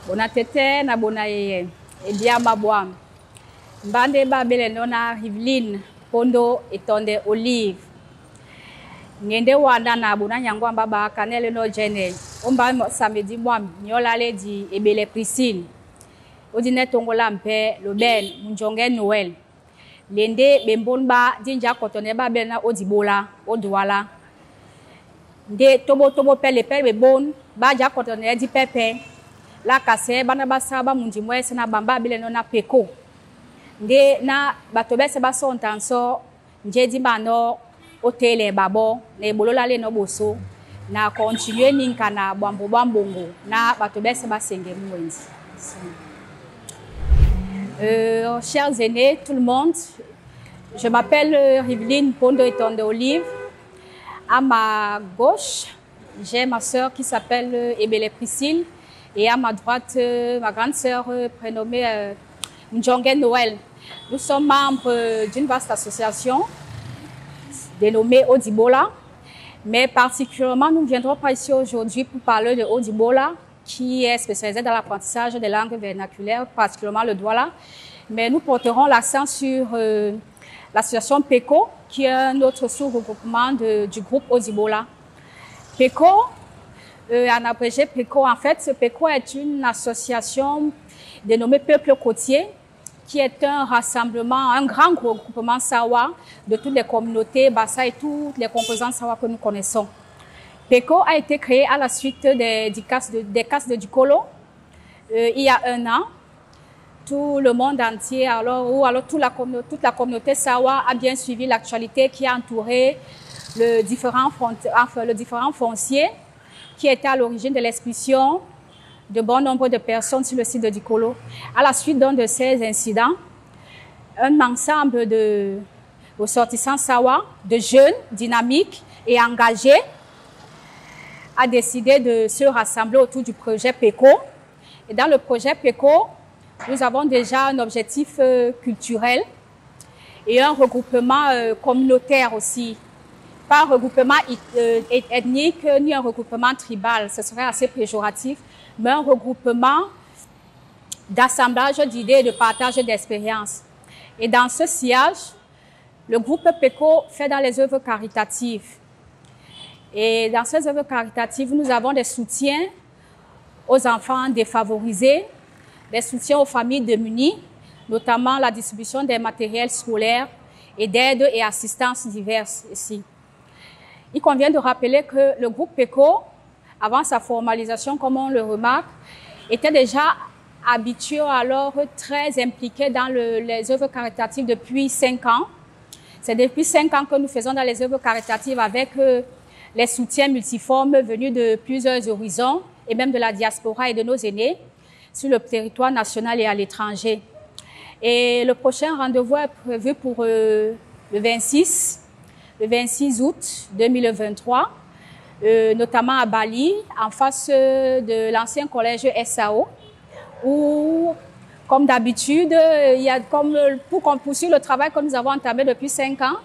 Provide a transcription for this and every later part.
Bona tete na bona yeye. Ebia mabwam. Mbande babele nona Riveline Pondo etonde Olive. Ngende wanda na bona nyangwa mbaba kanele no jene. Omba samedi mwam nyola ledi ebele Priscille. Odine tongola mpe Loben Munjonge Noël. Lende bembonba dinja kotone babele na odibola odwala. Nde tobo pele pele bon ba ja kotone di pepe. La kase bana basaba mundimwe na bamba bile nona peko. Nde na batobe se baso ontanso nje di bano hôtel babo na bolola le no boso na continuer ninka na bambo bambongo na batobe se basenge mwenzi. Chers aînés, tout le monde, je m'appelle Riveline Pondo etonde Olive. À ma gauche, j'ai ma sœur qui s'appelle Ebele Priscille. Et à ma droite, ma grande sœur prénommée Munjonge Noël. Nous sommes membres d'une vaste association dénommée Odibola. Mais particulièrement, nous ne viendrons pas ici aujourd'hui pour parler de Odibola, qui est spécialisé dans l'apprentissage des langues vernaculaires, particulièrement le Douala. Mais nous porterons l'accent sur l'association PECO, qui est un autre sous-regroupement du groupe Odibola. PECO, en abrégé PECO, en fait, ce PECO est une association dénommée Peuple Côtier, qui est un rassemblement, un grand regroupement Sawa de toutes les communautés Bassa et toutes les composantes Sawa que nous connaissons. PECO a été créé à la suite des casses de Dikolo il y a 1 an. Tout le monde entier, toute la communauté Sawa a bien suivi l'actualité qui a entouré le différent foncier qui était à l'origine de l'expulsion de bon nombre de personnes sur le site de Dikolo. À la suite d'un de ces incidents, un ensemble de ressortissants Sawa, de jeunes, dynamiques et engagés, a décidé de se rassembler autour du projet PECO. Et dans le projet PECO, nous avons déjà un objectif culturel et un regroupement communautaire aussi. Pas un regroupement ethnique ni un regroupement tribal, ce serait assez péjoratif, mais un regroupement d'assemblage d'idées et de partage d'expériences. Et dans ce sillage, le groupe PECO fait dans les œuvres caritatives. Et dans ces œuvres caritatives, nous avons des soutiens aux enfants défavorisés, des soutiens aux familles démunies, notamment la distribution des matériels scolaires et d'aides et assistances diverses ici. Il convient de rappeler que le groupe PECO, avant sa formalisation, comme on le remarque, était déjà habitué, alors très impliqué dans les œuvres caritatives depuis 5 ans. C'est depuis 5 ans que nous faisons dans les œuvres caritatives avec les soutiens multiformes venus de plusieurs horizons et même de la diaspora et de nos aînés sur le territoire national et à l'étranger. Et le prochain rendez-vous est prévu pour le 26 août 2023, notamment à Bali, en face de l'ancien collège SAO, où, comme d'habitude, pour qu'on poursuive le travail que nous avons entamé depuis 5 ans,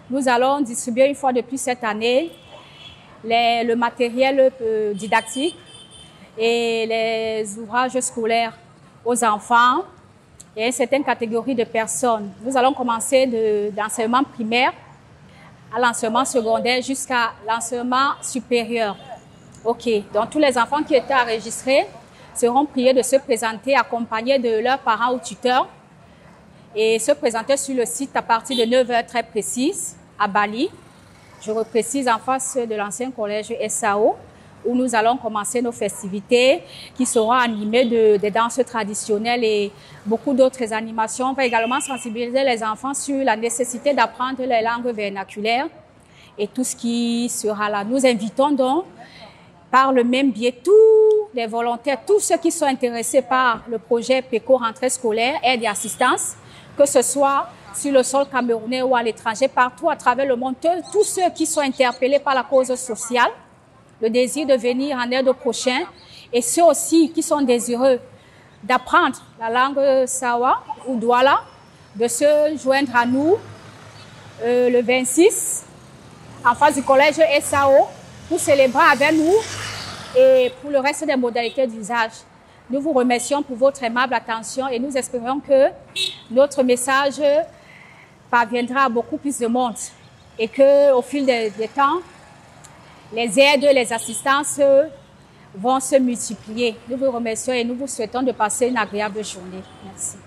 nous allons distribuer une fois de plus cette année le matériel didactique et les ouvrages scolaires aux enfants et à une certaine catégorie de personnes. Nous allons commencer d'enseignement primaire à l'enseignement secondaire jusqu'à l'enseignement supérieur. OK. Donc, tous les enfants qui étaient enregistrés seront priés de se présenter accompagnés de leurs parents ou tuteurs et se présenter sur le site à partir de 9 h très précises à Bali. Je reprécise en face de l'ancien collège SAO où nous allons commencer nos festivités qui seront animées de danses traditionnelles et beaucoup d'autres animations. On va également sensibiliser les enfants sur la nécessité d'apprendre les langues vernaculaires et tout ce qui sera là. Nous invitons donc par le même biais tous les volontaires, tous ceux qui sont intéressés par le projet PECO rentrée scolaire, aide et assistance, que ce soit sur le sol camerounais ou à l'étranger, partout à travers le monde, tous ceux qui sont interpellés par la cause sociale, le désir de venir en aide aux prochains, et ceux aussi qui sont désireux d'apprendre la langue Sawa ou Douala, de se joindre à nous le 26 en face du collège SAO pour célébrer avec nous et pour le reste des modalités d'usage. Nous vous remercions pour votre aimable attention et nous espérons que notre message parviendra à beaucoup plus de monde et qu'au fil des temps, les aides, les assistances vont se multiplier. Nous vous remercions et nous vous souhaitons de passer une agréable journée. Merci.